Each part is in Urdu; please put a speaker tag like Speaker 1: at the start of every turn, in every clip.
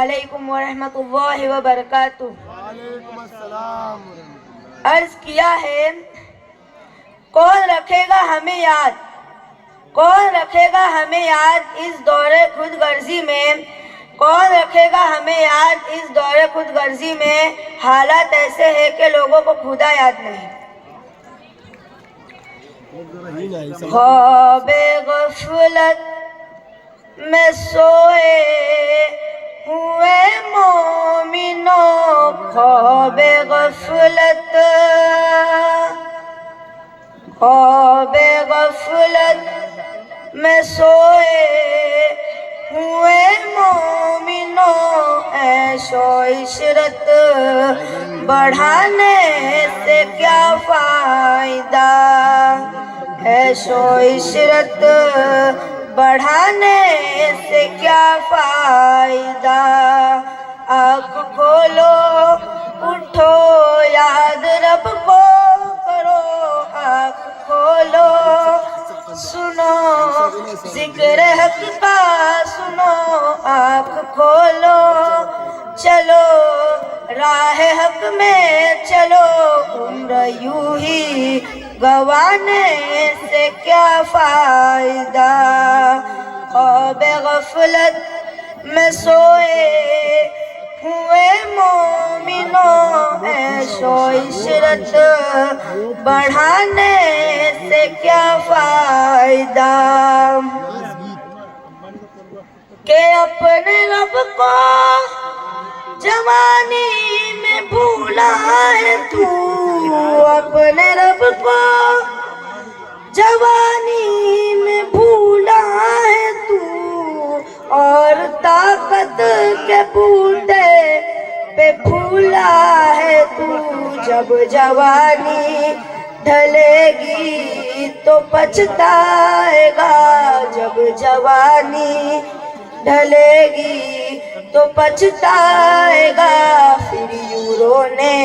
Speaker 1: علیکم ورحمۃ اللہ وبرکاتہ۔
Speaker 2: وعلیکم السلام۔
Speaker 1: عرض کیا ہے کون رکھے گا ہمیں یاد، کون رکھے گا ہمیں یاد اس دور خود غرضی میں، کون رکھے گا ہمیں یاد اس دور خود غرضی میں۔ حالات ایسے ہیں کہ لوگوں کو خدا یاد نہیں۔ خواب غفلت میں سوئے ہوئے مومنوں، خواب غفلت، خواب غفلت میں سوئے ہوئے مومنوں، عیش و عشرت بڑھانے سے کیا فائدہ، عیش و عشرت بڑھانے سے کیا فائدہ۔ آنکھ کھولو اٹھو یاد رب کو کرو، آنکھ کھولو سنو ذکر حق کا سنو، آنکھ کھولو چلو راہ حق میں چلو، عمر یوں ہی گنوانے سے کیا فائدہ۔ خواب غفلت میں سوئے ہوئے مومنوں، عیش و عشرت بڑھانے سے کیا فائدہ۔ کہ اپنے رب کو جوانی میں بھولا ہے تو، اپنے رب کو جوانی میں بھولا ہے تو، اور طاقت کے بوتے پہ پھولا ہے تو۔ جب جوانی ڈھلے گی تو پچھتائے گا، جب جوانی ڈھلے گی تو پچھتائے گا، پھر یوں رونے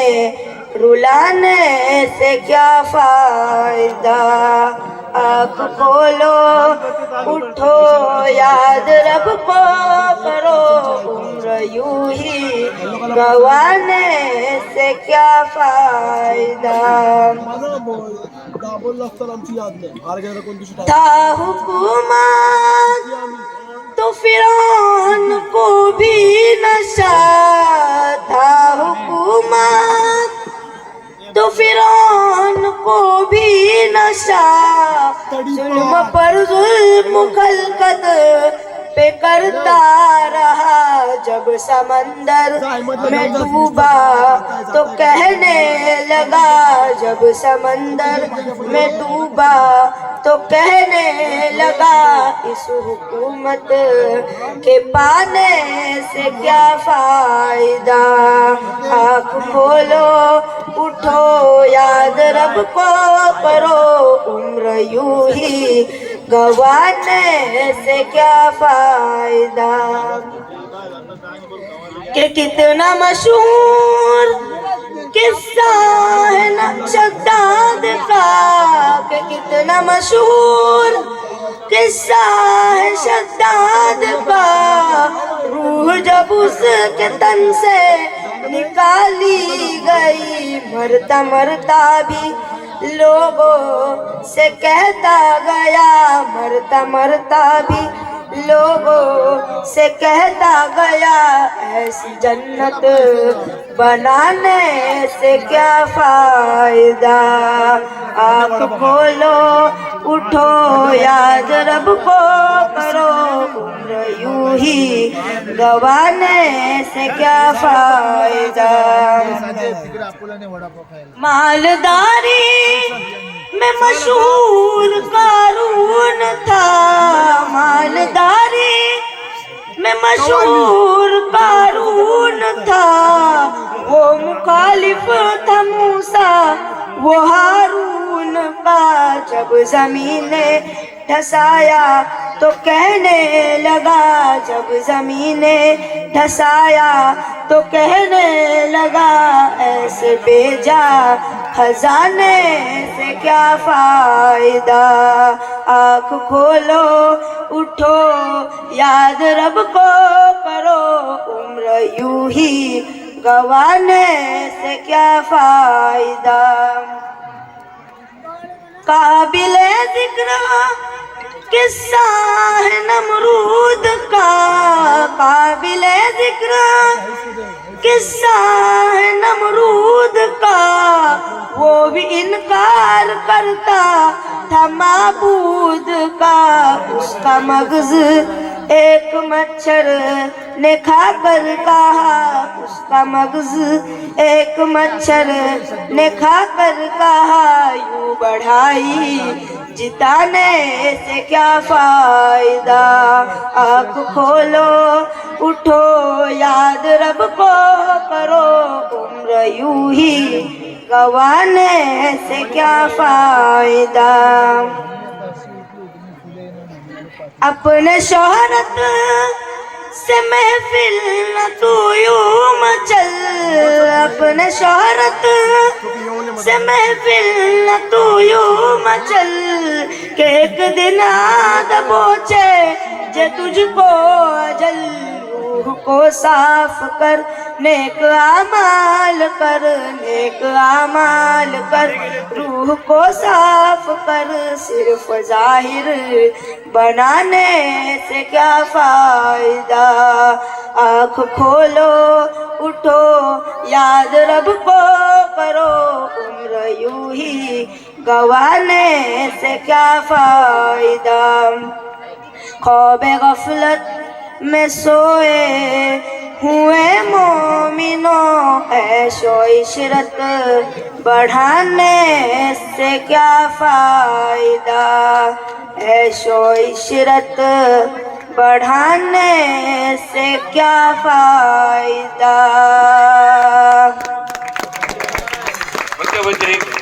Speaker 1: رلانے سے کیا فائدہ۔ آنکھ کھولو اٹھو یاد رب کو کرو، عمر یوں ہی گنوانے سے کیا فائدہ۔ تھا حکومت تو فرعون کو بھی نشہ، تھا حکومت تو فرعون کو بھی نشہ، ظلم پر ظلم خلقت پہ کرتا رہا، جب سمندر میں ڈوبا تو کہنے لگا، جب سمندر میں ڈوبا تو کہنے لگا، اس حکومت کے پانے سے کیا فائدہ۔ آنکھ کھولو اٹھو یاد رب کو کرو، عمر یوں ہی گنوانے سے کیا فائدہ۔ کہ کتنا مشہور قصہ ہے نا شداد کا، کہ کتنا مشہور قصہ ہے شداد کا، روح جب اس کے تن سے نکالی گئی، مرتا مرتا بھی لوگوں سے کہتا گیا، مرتا مرتا بھی لوگوں سے کہتا گیا، ایسی جنت بنانے سے کیا فائدہ۔ آنکھ کھولو اٹھو یاد رب کو کرو، عمر یوں ہی گنوانے سے کیا فائدہ۔ مالداری میں مشہور قارون تھا، مالداری میں مشہور قارون تھا، وہ مخالف تھا موسیٰ وہ ہارون کا، جب زمین نے ڈھسایا تو کہنے لگا، جب زمین نے ڈھسایا تو کہنے لگا، ایسے بے جا خزانے سے کیا فائدہ. آنکھ کھولو اٹھو یاد رب کو کرو, عمر یوں ہی گوانے سے کیا فائدہ. قابل ذکر قصہ ہے نمرود کا, قابل ذکر قصہ ہے نمرود کا, وہ بھی انکار کرتا تھا معبود کا. اس کا مغز ایک مچھر نے کھا کر کہا, اس کا مغز ایک مچھر نے کھا کر کہا, یوں بڑھائی جتانے سے کیا فائدہ. آنکھ کھولو اٹھو یاد رب کو کرو, عمر یوں ہی گوانے سے کیا فائدہ. اپنے شہرت سے محفل نہ تو یوں مچل, اپنے شہرت سے محفل نہ تو یوں مچل, کہ ایک دن آد پہنچے جے تجھ کو اجل. روح کو صاف کر نیک اعمال کر, نیک اعمال کر, روح کو صاف کر, صرف ظاہر بنانے سے کیا فائدہ. آنکھ کھولو اٹھو یاد رب کو کرو, عمر یوں ہی گوانے سے کیا فائدہ. خواب غفلت میں سوئے ہوئے مومنوں, عیش و عشرت بڑھانے سے کیا فائدہ. عیش و عشرت بڑھانے سے کیا فائدہ.